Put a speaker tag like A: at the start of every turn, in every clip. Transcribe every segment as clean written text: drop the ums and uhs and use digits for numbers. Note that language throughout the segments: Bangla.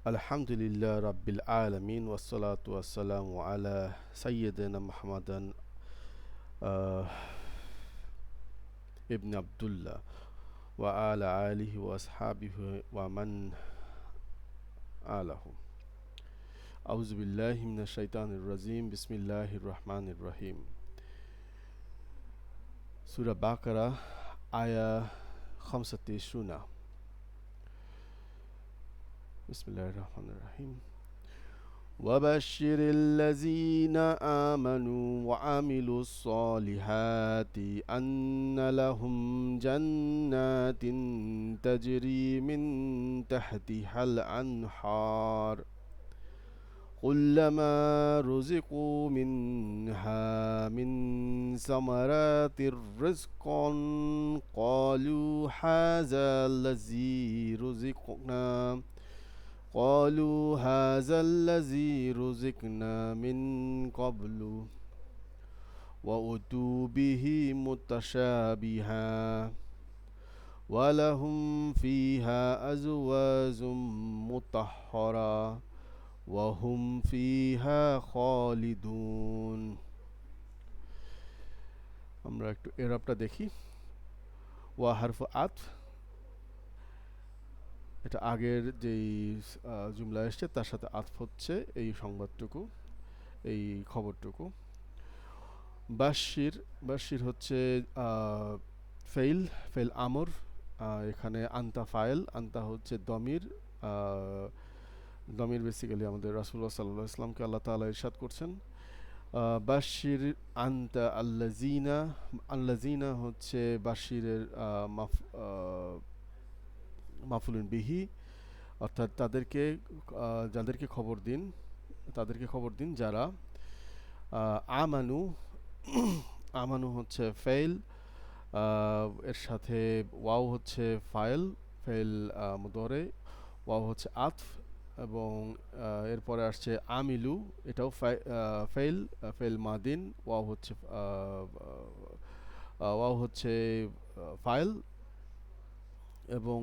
A: Alhamdulillah Rabbil Alamin wassalatu wassalamu ala Sayyidina Muhammadan uh, ibn Abdullah wa ala alihi wa ashabihi wa man alahu. A'udzu billahi minash shaitanir rajim. Bismillahir rahmanir rahim. Surah Baqarah ayah 25. Bismillahir rahmanir rahim. وبشر الذين آمنوا وعملوا الصالحات أن لهم جنات تجري من تحتها الأنهار كلما رزقوا منها من ثمرات رزقا قالوا هذا الذي رزقنا من قبل وأتوا به متشابها ولهم فيها أزواج مطهرة وهم فيها خالدون. আমরা একটু এরাবটা দেখি। ওয়া হারফু আতফ, এটা আগের যেই জুমলা এসছে তার সাথে আতফ হচ্ছে এই সংবাদটুকু, এই খবরটুকু। বাশির হচ্ছে ফেইল আমর, এখানে আন্তা ফাইল, আন্তা হচ্ছে দমির। দমির বেসিক্যালি আমাদের রাসূলুল্লাহ সাল্লাল্লাহু আলাইহি ওয়াসাল্লামকে আল্লাহ তাআলা ইরশাদ করছেন বাশির আন্তা আল্লাযিনা হচ্ছে বাশিরের মাফুলুন বিহি, অর্থাৎ যাদেরকে খবর দিন যারা আমানু। আমানু হচ্ছে ফেইল, এর সাথে ওয়াও হচ্ছে ফেইল মুদরে, ওয়াও হচ্ছে আতফ, এবং এরপরে আসছে আমিলু, এটাও ফেইল মাদিন, ওয়াও হচ্ছে ফাইল, এবং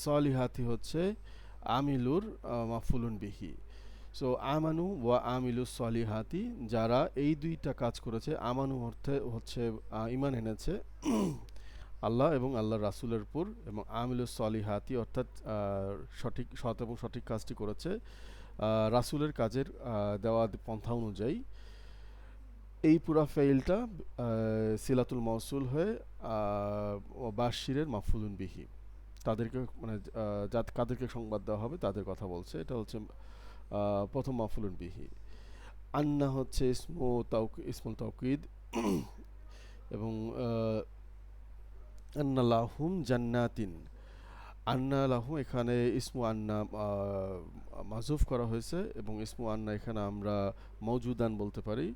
A: আসলিহাতি হচ্ছে আমিলুর মাফুলুন বিহি। সো আমানু ওয়া আমিলু সলিহাতি, যারা এই দুইটা কাজ করেছে। আমানু অর্থে হচ্ছে ঈমান এনেছে আল্লাহ এবং আল্লাহর রাসূলের উপর, এবং আমিলু সলিহাতি অর্থাৎ সৎ এবং সঠিক কাজটি করেছে রাসূলের কাজের দেওয়া পন্থা অনুযায়ী। এই পুরা ফেইলটা সিলাতুল মৌসুল হয়ে বাশিরের মাফুলুন বিহি, তাদেরকে মানে কাদেরকে সংবাদ দেওয়া হবে তাদের কথা বলছে। এটা হচ্ছে প্রথম মাফুলুন বিহি। আন্না হচ্ছে ইসমুল তাওকিদ, এবং আন্না লাহুম জান্নাতিন। আন্না লাহুম এখানে ইসমু আন্না মাযুফ করা হয়েছে, এবং ইসমু আন্না এখানে আমরা মওজুদান বলতে পারি,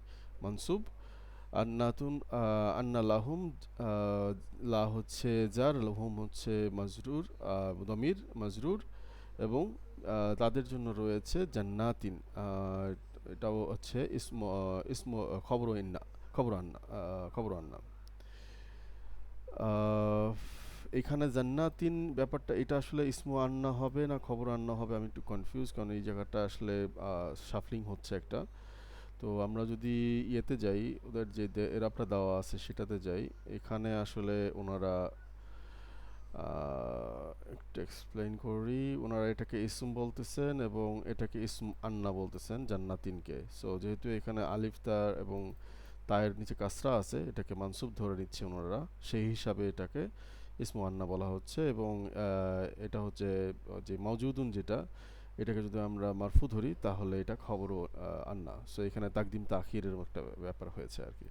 A: মানসুব। আন্না লাহুম, লা হচ্ছে জার, লাহুম হচ্ছে মাজরুর, দমির মাজরুর, এবং তাদের জন্য রয়েছে জান্নাতিন, এটাও হচ্ছে ইসমু খবর আন্না। এখানে জান্নাতিন ব্যাপারটা, এটা আসলে ইসমু আন্না হবে না খবর আন্না হবে, আমি একটু কনফিউজ, কারণ এই জায়গাটা আসলে শাফলিং হচ্ছে একটা। তো আমরা যদি ইয়েতে যাই, ওদের যে এরাবটা দেওয়া আছে সেটাতে যাই, এখানে আসলে ওনারা একটু এক্সপ্লেইন করি। ওনারা এটাকে ইসম বলতেছেন এবং এটাকে ইসম আন্না বলতেছেন জান্নাতিনকে। সো যেহেতু এখানে আলিফ তার এবং তায়ের নিচে কাসরা আছে, এটাকে মানসুব ধরে নিচ্ছে ওনারা, সেই হিসাবে এটাকে ইসমু আন্না বলা হচ্ছে। এবং এটা হচ্ছে যে মওজুদুন, যেটা এটাকে যদি আমরা মারফু ধরি তাহলে এটা খবরও আন্না। সো এখানে তাকদিম তাখিরের একটা ব্যাপার হয়েছে আর কি।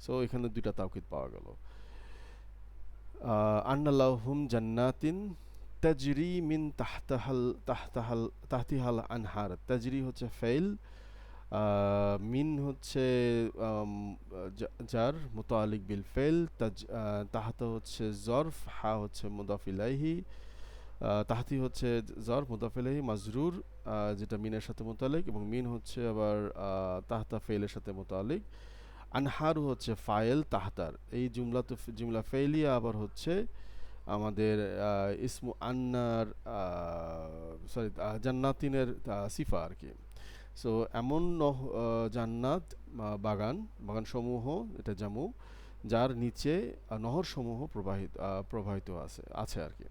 A: সো এখানে দুইটা তাওকিদ পাওয়া গেল। আন্না লাহুম জান্নাতিন তাজরি মিন তাহতিহাল আনহার। তাজরি হচ্ছে ফেইল, মিন হচ্ছে জার মুতাআল্লিক বিল ফেইল, তাহতা হচ্ছে জরফ, হা হচ্ছে মুদাফ ইলাইহি, তাহতি হচ্ছে জরফ মুদাফ ইলাইহি মাজরুর, যেটা মিনের সাথে মুতাআল্লিক, এবং মিন হচ্ছে আবার তাহতা ফেইলের সাথে মুতাআল্লিক। আনহারু হচ্ছে ফাইল তাহতার। এই জুমলা ফেইলিয়া আবার হচ্ছে আমাদের ইসমু আন্নার সরি জান্নাতিনের সিফা আর কি। সো এমন জান্নাত বাগানসমূহ, এটা জামু, যার নিচে নহরসমূহ প্রবাহিত আছে আর কি,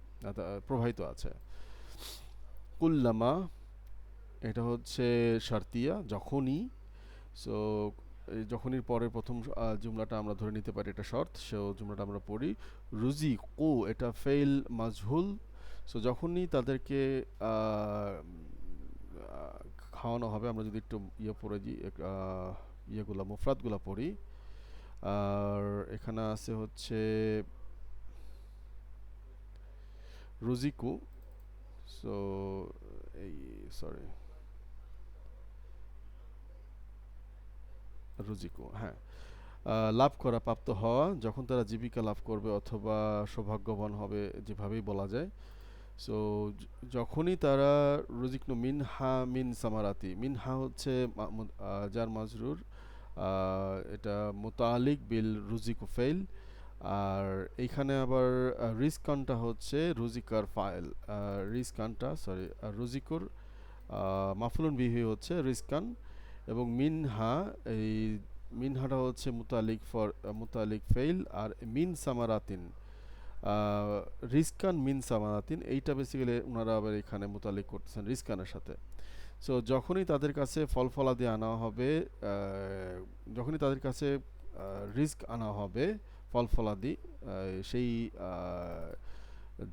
A: প্রবাহিত আছে। কুল্লামা, এটা হচ্ছে শারতিয়া, যখনই। সো এই যখনই পরে প্রথম জুমলাটা আমরা ধরে নিতে পারি এটা শর্ত, সো জুমলাটা আমরা পড়ি। রুজি কু, এটা ফেইল মাজহুল। সো যখনই তাদেরকে খাওয়ানো হবে, আমরা যদি একটু ইয়ে পড়ে দিই, ইয়েগুলা মুফরাদগুলা পড়ি। আর এখানে আছে হচ্ছে রুজিকু। সো এই সরি রুজিকু, হ্যাঁ। লাভ করা, প্রাপ্ত হওয়া, যখন তারা জীবিকা লাভ করবে অথবা সৌভাগ্যবান হবে, যেভাবেই বলা যায়। সো যখনই তারা রুজিকনু মিনহা মিন সামারাতি, মিনহা হচ্ছে যার মাজরুর, এটা মুতালিক বিল রুজিকু ফেইল। আর এইখানে আবার রিজকানটা হচ্ছে রুজিকার ফাইল, রিজকানটা সরি রুজিকুর মাফুলুন বিহি হচ্ছে রিজকান, এবং মিনহা, এই মিনহাটা হচ্ছে মুতালিক ফেইল। আর মিন সামারাতিন, রিজকান মিন সামারাতিন, এইটা বেসিক্যালি ওনারা আবার এখানে মুতালিক করতেছেন রিজকানের সাথে। সো যখনই তাদের কাছে ফল ফলাদি আনা হবে, যখনই তাদের কাছে রিস্ক আনা হবে, ফল ফলাদি সেই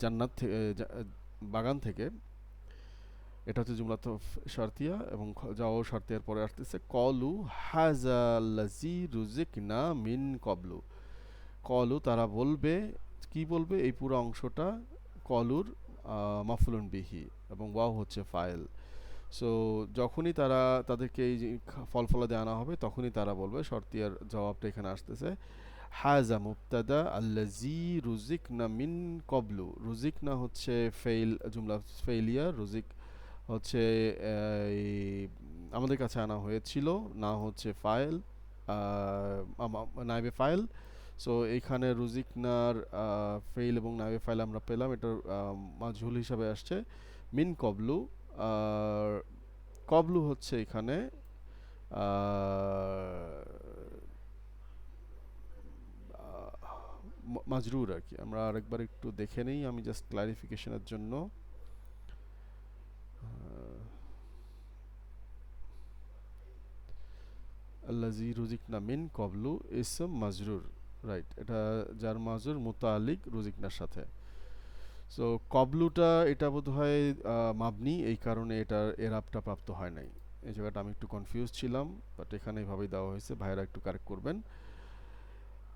A: জান্নাত থেকে, বাগান থেকে, এটা হচ্ছে জুমলাত শারতিয়া। এবং যাও শারতিয়ার পরে আসতেছে কলু হাজাল্লাজি রুজিকনা মিন কবলু। কলু, তারা বলবে, কি বলবে, এই পুরো অংশটা কলুর মাফুলুন বিহি এবং ওয়াও হচ্ছে ফাইল। সো যখনই তারা তাদেরকে এই যে ফল ফলাদি আনা হবে, তখনই তারা বলবে, শর্তিয়ার জবাবটা এখানে আসতেছে। হাজা মুবতাদা আল্লাজি রুজিকনা মিন কবলু। রুজিকনা হচ্ছে ফেইল, জুমলা ফেইলিয়া। রুজিক হচ্ছে এই আমাদের কাছে আনা হয়েছিল, না হচ্ছে ফাইল, নাইবে ফাইল। সো এইখানে রুজিকনার ফেইল এবং নাইবে ফাইল আমরা পেলাম, এটার মাজহুল হিসাবে আসছে মিন কবলু। আর কবলু হচ্ছে এখানে মাজরুর আর কি। আমরা আরেকবার একটু দেখে নেই, আমি জাস্ট ক্লারিফিকেশনের জন্য। আল্লাজি রুজিকনা মিন কবলু ইসম মাজরুর, রাইট। এটা যার মাজরুর মুতালিক রুজিকনার সাথে। সো কবলুটা এটা বোধহয় মাবনি, এই কারণে এটার এরাবটা প্রাপ্ত হয় নাই। এই জায়গাটা আমি একটু কনফিউজ ছিলাম, বাট এখানে এইভাবেই দেওয়া হয়েছে, ভাইরা একটু কারেক্ট করবেন।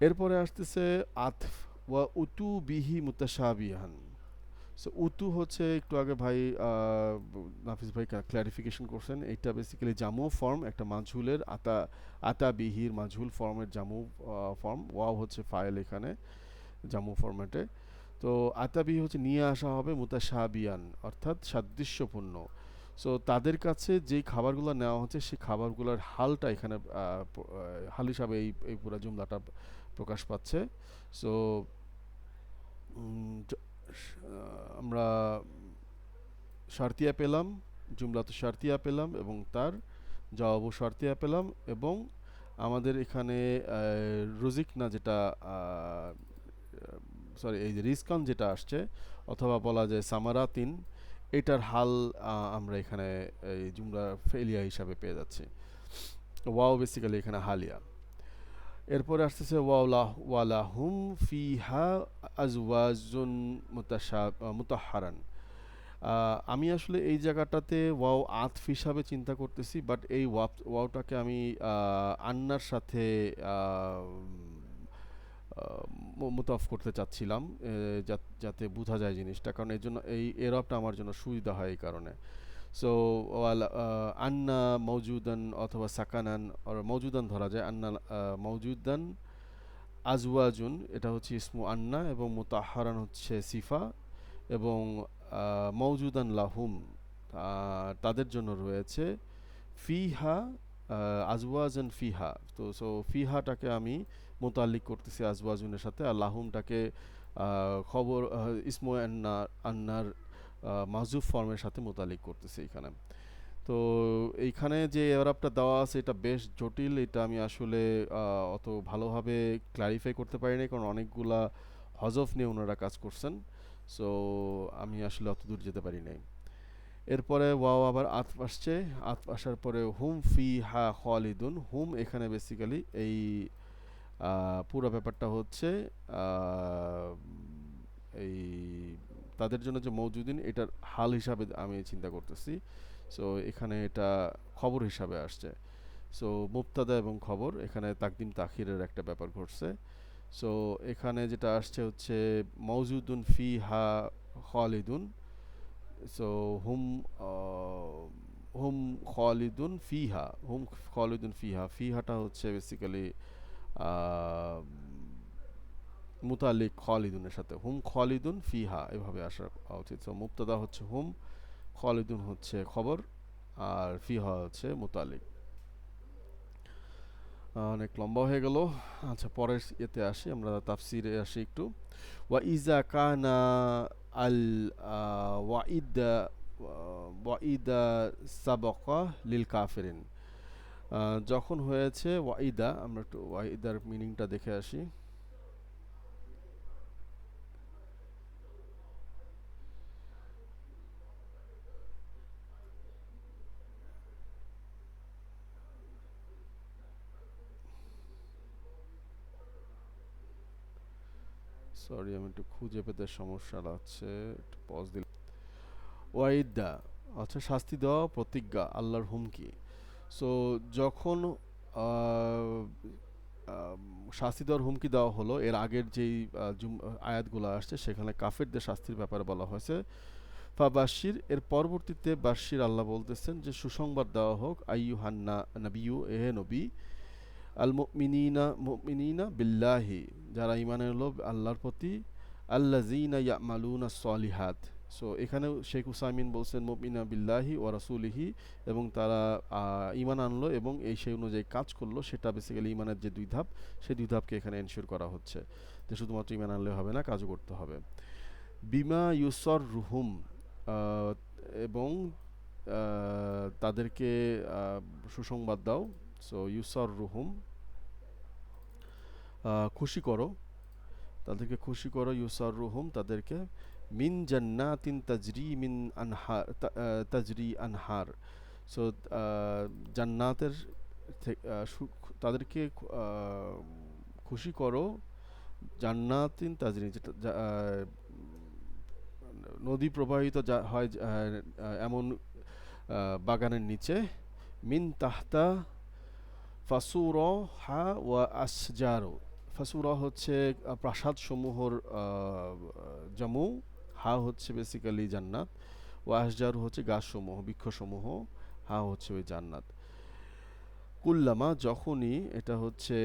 A: এরপরে আসতেছে আতফ, ওয়া উতু বিহি মুতাশাবিহান। সো উতু হচ্ছে একটু আগে ভাই নাফিস ভাই ক্লারিফিকেশন করছেন, এইটা বেসিক্যালি জামু ফর্ম, একটা মাজহুলের আতা বিহির মাজহুল ফর্মের জামু ফর্ম। ওয়াও হচ্ছে ফাইল এখানে জামু ফরম্যাটে। তো আতাবিহি হচ্ছে নিয়ে আসা হবে মুতাশাবিয়ান, অর্থাৎ সাদৃশ্যপূর্ণ। সো তাদের কাছে যেই খাবারগুলো নেওয়া হচ্ছে, সেই খাবারগুলোর হালটা এখানে হাল হিসাবে এই পুরো জুমলাটা প্রকাশ পাচ্ছে। সো আমরা শারতিয়া পেলাম, জুমলাত শারতিয়া পেলাম, এবং তার জবাবও শারতিয়া পেলাম। এবং আমাদের এখানে রুজিক না, যেটা সরি এই যে রিজকান যেটা আসছে, অথবা বলা যায় সামারাতিন, এটার হাল আমরা এখানে এই জুমলা ফেলিয়া হিসাবে পেয়ে যাচ্ছি। ওয়াও বেসিক্যালি এখানে হালিয়া। এরপরে আসতেছে ওয়ালাহুম ফিহা আজওয়াজুন মুতাহহারান। আমি আসলে এই জায়গাটাতে ওয়াও আতফ হিসাবে চিন্তা করতেছি, বাট এই ওয়াওটাকে আমি আন্নার সাথে মুতাফ করতে চাচ্ছিলাম, যাতে বোঝা যায় জিনিসটা, কারণ এর জন্য এই এরবটা আমার জন্য সুবিধা হয় এই কারণে। সো আন্না মৌজুদান অথবা সাকানান, মৌজুদান ধরা যায়, আন্না মৌজুদান আজওয়াজুন, এটা হচ্ছে ইসমু আন্না, এবং মুতাহহারান হচ্ছে সিফা, এবং মৌজুদান লাহুম, তাদের জন্য রয়েছে ফিহা আজওয়াজান ফিহা। তো সো ফিহাটাকে আমি মোতাল্লিক করতেছি আজওয়াজুনের সাথে, আর লাহুমটাকে খবর ইসমো আন্নার মাজুফ ফর্মের সাথে মোতালিক করতেছে এখানে। তো এইখানে যে এরাবটা দেওয়া আছে এটা বেশ জটিল, এটা আমি আসলে অত ভালোভাবে ক্লারিফাই করতে পারিনি, কারণ অনেকগুলা হজফ নিয়ে ওনারা কাজ করছেন। সো আমি আসলে অত দূর যেতে পারি নাই। এরপরে ওয়াও আবার আতফ আসছে, আতফ আসার পরে হুম ফি হা খালিদুন, হুম এখানে বেসিক্যালি এই পুরো ব্যাপারটা হচ্ছে আহ, এই তাদের জন্য যে মওজুদিন এটার হাল হিসাবে আমি চিন্তা করতেছি। সো এখানে এটা খবর হিসাবে আসছে। সো মুবতাদা এবং খবর এখানে তাকদিম তাখিরের একটা ব্যাপার ঘটছে। সো এখানে যেটা আসছে হচ্ছে মওজুদুন ফি হা খালিদুন। সো হুম হুম খালিদুন ফিহা, হুম খালিদুন ফিহা, ফিহাটা হচ্ছে বেসিক্যালি মুতালিক খালিদুনের সাথে, হুম খালিদুন ফিহা এভাবে আসা উচিত। সো মুবতাদা হচ্ছে হুম, খালিদুন হচ্ছে খবর, আর ফিহা হচ্ছে মুতালিক। অনেক লম্বা হয়ে গেল। আচ্ছা, পরের এতে আসি, আমরা তাফসিরে আসি একটু। ওয়া ইজা কানা আল ওয়াইদা ওয়াইদা সাবাকা লিল কাফিরিন, যখন হয়েছে ওয়াইদা, আমরা একটু ওয়াইদার মিনিংটা দেখে আসি। সরি, আমি একটু খুঁজে পেতে সমস্যা লাগছে, একটু পজ দিলাম। ওয়াইদা, আচ্ছা, শাস্তি দেওয়া, প্রতিজ্ঞা, আল্লাহর হুমকি। সো যখন আহ, আম, শাস্তি দেওয়ার হুমকি দেওয়া হলো, এর আগের যেই আয়াতগুলো আসছে সেখানে কাফেরদের শাস্তির ব্যাপারে বলা হয়েছে। ফাবাশির, এর পরবর্তীতে বাশির আল্লাহ বলতেছেন যে সুসংবাদ দেওয়া হোক, আইয়ুহান্না নবিয়ু, এহে নবী, আল মুমিনিনা বিল্লাহি, যারা ঈমান আনলো আল্লাহর প্রতি, আল্লাযীনা ইয়ামালুনা সলিহাত। সো এখানেও শেখ উসাইমিন বলছেন মুমিনা বিল্লাহি ওয়া রাসূলিহি, এবং তারা ঈমান আনলো এবং সেই অনুযায়ী কাজ করলো, সেটা বেসিক্যালি ঈমানের যে দুই ধাপ, সেই দুই ধাপকে এখানে এনশিওর করা হচ্ছে, যে শুধুমাত্র ঈমান আনলে হবে না, কাজও করতে হবে। বিমা ইউসররুহুম, আহ, এবং তাদেরকে সুসংবাদ দাও। সো ইউসররুহুম, খুশি করো, তাদেরকে খুশি করো, ইউসররুহুম তাদেরকে, মিন জান্নাতিন তাজরি আনহার। সো জান্নাতের তাদেরকে খুশি করো, জান্নাতিন তাজরি, যেটা নদী প্রবাহিত হয় এমন বাগানের নিচে, মিন তাহতা ফাসুর হা ওয়া আসজারো। ফাসুরা হচ্ছে প্রাসাদ সমূহর জামু, হা হচ্ছে বেসিক্যালি জান্নাত, ও আসজারু হচ্ছে গাছসমূহ, বৃক্ষসমূহ, হা হচ্ছে ওই জান্নাত। কুল্লামা, যখনই, এটা হচ্ছে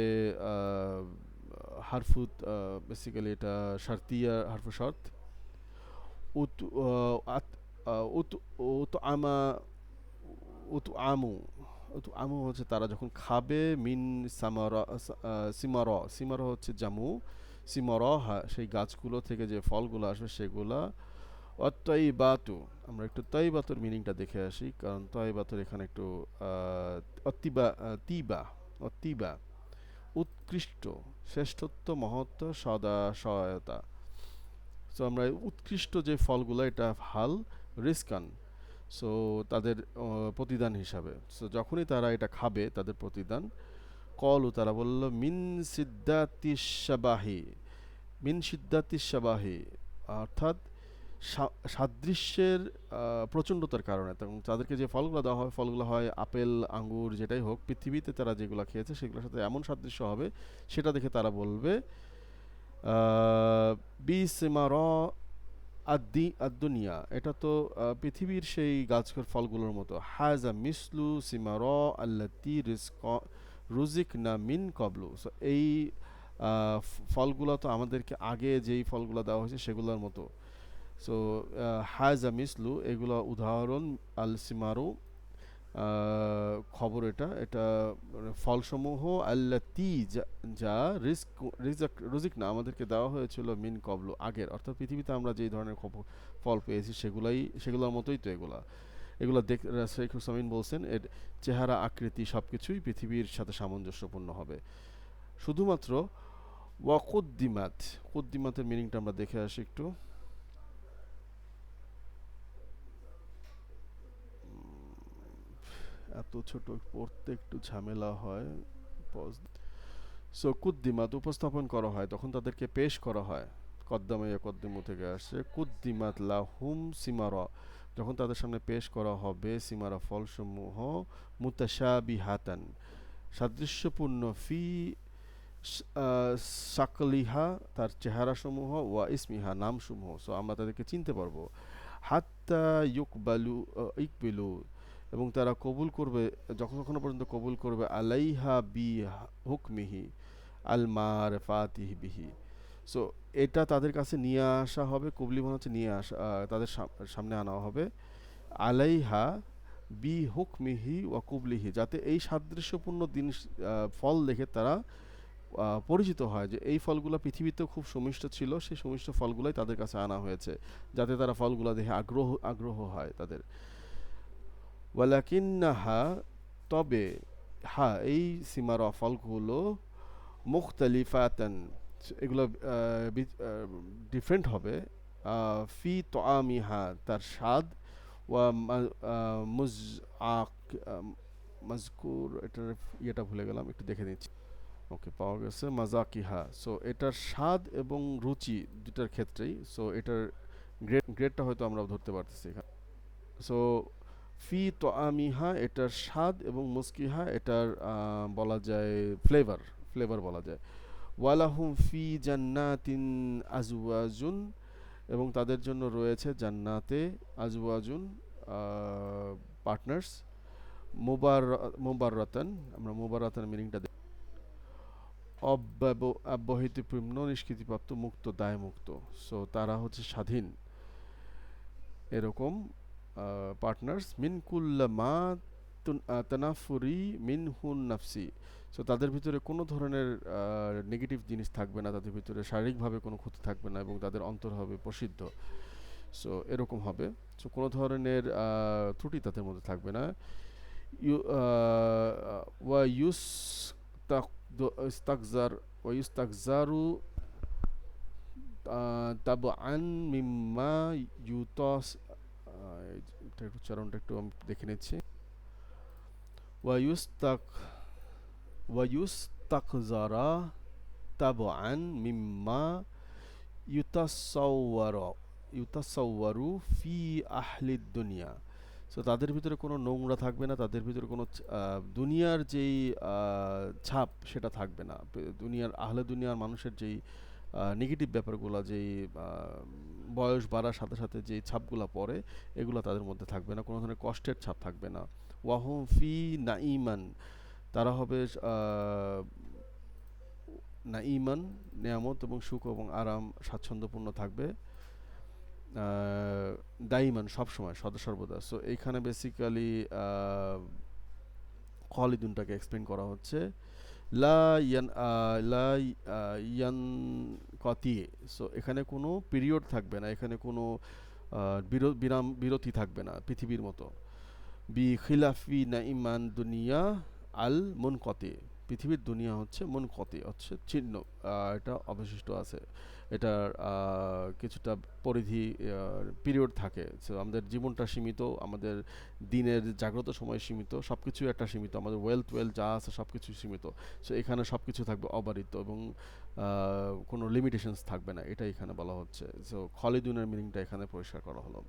A: হারফুত, বেসিক্যালি এটা শারতিয়া, হারফু শর্ত। উত আত উত উত আমা উত আমু, উত আমু হচ্ছে তারা যখন খাবে, মিন সামারা, সিমার, সিমার হচ্ছে জামু, সিমর, সেই গাছগুলো থেকে যে ফলগুলো আসবে সেগুলা। অত্তাইবাতু, আমরা একটু তাইবাতুর মিনিংটা দেখে আসি, কারণ তাইবাতুর এখানে একটু অত্তিবা, তিবা, অত্তিবা, উৎকৃষ্ট, শ্রেষ্ঠত্ব, মহত্ব, সদা, সহায়তা। সো আমরা উৎকৃষ্ট যে ফলগুলো, এটা হাল, রিস্কান, সো তাদের প্রতিদান হিসাবে। সো যখনই তারা এটা খাবে, তাদের প্রতিদান, কলু, তারা বলল, মিন সিদ্দাতিস শাবাহি, মিন সিদ্দাতিস শাবাহি, অর্থাৎ সাদৃশ্যের প্রচণ্ডতার কারণে। এবং তাদেরকে যে ফলগুলো দেওয়া হয়, ফলগুলো হয় আপেল, আঙ্গুর, যেটাই হোক, পৃথিবীতে তারা যেগুলো খেয়েছে সেগুলোর সাথে এমন সাদৃশ্য হবে, সেটা দেখে তারা বলবে বিসিমার আদ-দুনিয়া, এটা তো পৃথিবীর সেই গাছের ফলগুলোর মতো, হাজা মিসলু সিমার আল্লাতি রুজিকনা মিন কবলু। সো এই ফলগুলো তো আমাদেরকে আগে যেই ফলগুলো দেওয়া হয়েছে সেগুলোর মতো। সো হাজা মিসলু, এগুলো উদাহরণ, আল সিমারু, খবর এটা এটা মানে ফলসমূহ আল্লাতি যা যা রিজিক না আমাদেরকে দেওয়া হয়েছিল মিন কবলু আগের, অর্থাৎ পৃথিবীতে আমরা যেই ধরনের ফল পেয়েছি সেগুলোর মতোই তো এগুলা এগুলো শেখ হুসামিন বলছেন এর চেহারা আকৃতি সবকিছুই পৃথিবীর সাথে সামঞ্জস্যপূর্ণ হবে, শুধুমাত্র ওয়াকুদ্দিমাত কুদ্দিমাতের মিনিংটা আমরা দেখে আসি একটু। এত ছোট পড়তে একটু ঝামেলা হয়। পজ সো কুদ্দিমাত উপস্থাপন করা হয়, তখন তাদেরকে পেশ করা হয়। কদ্দামা ইয়াকদ্দিমু থেকে আসছে কুদ্দিমাত লাহুম সিমারা, যখন তাদের সামনে পেশ করা হবে সিমারা ফলসমূহ মুতাশাবিহাতান সাদৃশ্যপূর্ণ ফি সাকলিহা তার চেহারাসমূহ ওয়া ইসমিহা নামসমূহ, সো আমরা তাদেরকে চিনতে পারবো। হাত্তা ইকবিলু এবং তারা কবুল করবে যতক্ষণ পর্যন্ত কবুল করবে আলাইহা বি হুকমিহি আল মারফাতিহি বিহি। সো এটা তাদের কাছে নিয়ে আসা হবে, কবলি মানে হচ্ছে নিয়ে আসা, তাদের সামনে আনা হবে আলাইহা বি হুকমিহি ওয়া কুবলিহি, যাতে এই সাদৃশ্যপূর্ণ জিনিস ফল দেখে তারা পরিচিত হয় যে এই ফলগুলো পৃথিবীতেও খুব সুমিষ্ট ছিল, সেই সুমিষ্ট ফলগুলোই তাদের কাছে আনা হয়েছে, যাতে তারা ফলগুলো দেখে আগ্রহ হয় তাদের। ওয়ালাকিন্নাহা তবে এই সিমারা ফলগুলো মুখতালিফাতান এগুলো ডিফারেন্ট হবে ফি তোয়ামিহা তার স্বাদ ওয়া মুজ আক মাজকুর এটার ইয়েটা ভুলে গেলাম, একটু দেখে নিচ্ছি। ওকে, পাওয়া গেছে মাজাকিহা। সো এটার স্বাদ এবং রুচি দুটার ক্ষেত্রেই, সো এটার গ্রেডটা হয়তো আমরা ধরতে পারতেছি এখানে। সো ফি তোয়ামিহা এটার স্বাদ এবং মুস্কিহা এটার বলা যায় ফ্লেভার বলা যায়। ওয়ালাহুম ফি জান্নাতিন আজওয়াজুন এবং তাদের জন্য রয়েছে জান্নাতে আজওয়াজুন পার্টনার্স। মুবাররাতান আমরা মুবাররাতান মিনিংটা অব্যাবহিতপূর্ণ নিষ্কৃতিপ্রাপ্ত মুক্ত দায়মুক্ত, সো তারা হচ্ছে স্বাধীন এরকম পার্টনার্স মিন কুল্লা মা তানাফুরি মিন হুন নাফসি, সো তাদের ভিতরে কোনো ধরনের নেগেটিভ জিনিস থাকবে না, তাদের ভিতরে শারীরিকভাবে কোনো ক্ষতি থাকবে না এবং তাদের অন্তর হবে প্রসিদ্ধ। সো এরকম হবে, সো কোনো ধরনের ত্রুটি তাদের মধ্যে থাকবে না। ওয়া ইস্তাকজার ওয়া ইস্তাকজারু তাবআন মিম্মা ইউতাস এটা উচ্চারণটা একটু আমি দেখে নিচ্ছি। ওয়ায়ুস্তাক ওয়ায়ুস্তাকজারা তাবআন মিম্মা ইউতাসাওয়ারা ইউতাসাওয়ারু ফি আহলিদ দুনিয়া, সো তাদের ভিতরে কোনো নোংরা থাকবে না, তাদের ভিতরে কোনো দুনিয়ার যেই ছাপ সেটা থাকবে না, দুনিয়ার মানুষের যেই নেগেটিভ ব্যাপারগুলো যেই বয়স বাড়ার সাথে সাথে যেই ছাপগুলো পড়ে এগুলো তাদের মধ্যে থাকবে না, কোনো ধরনের কষ্টের ছাপ থাকবে না। ওয়াহুম ফি নাঈমান তারা হবে নাঈমান নিয়ামত এবং সুখ এবং আরাম স্বাচ্ছন্দ্যপূর্ণ থাকবে দাইমান সবসময় সর্বদা। সো এইখানে বেসিক্যালি খালিদুনটাকে এক্সপ্লেন করা হচ্ছে লা ইয়ান লা ইয়ান কতি, সো এখানে কোনো পিরিয়ড থাকবে না, এখানে কোনো বিরতি থাকবে না পৃথিবীর মতো। বি খিলাফি নাইমান দুনিয়া আল মুনকতি, পৃথিবীর দুনিয়া হচ্ছে মুনকতি হচ্ছে ছিন্ন, এটা অবশিষ্ট আছে, এটার কিছুটা পরিধি পিরিয়ড থাকে। সো আমাদের জীবনটা সীমিত, আমাদের দিনের জাগ্রত সময় সীমিত, সব কিছুই একটা সীমিত, আমাদের ওয়েলথ যা আছে সব কিছুই সীমিত। সো এখানে সব কিছু থাকবে অবারিত এবং কোনো লিমিটেশনস থাকবে না, এটা এখানে বলা হচ্ছে। সো খালিদুনের মিনিংটা এখানে পরিষ্কার করা হলো।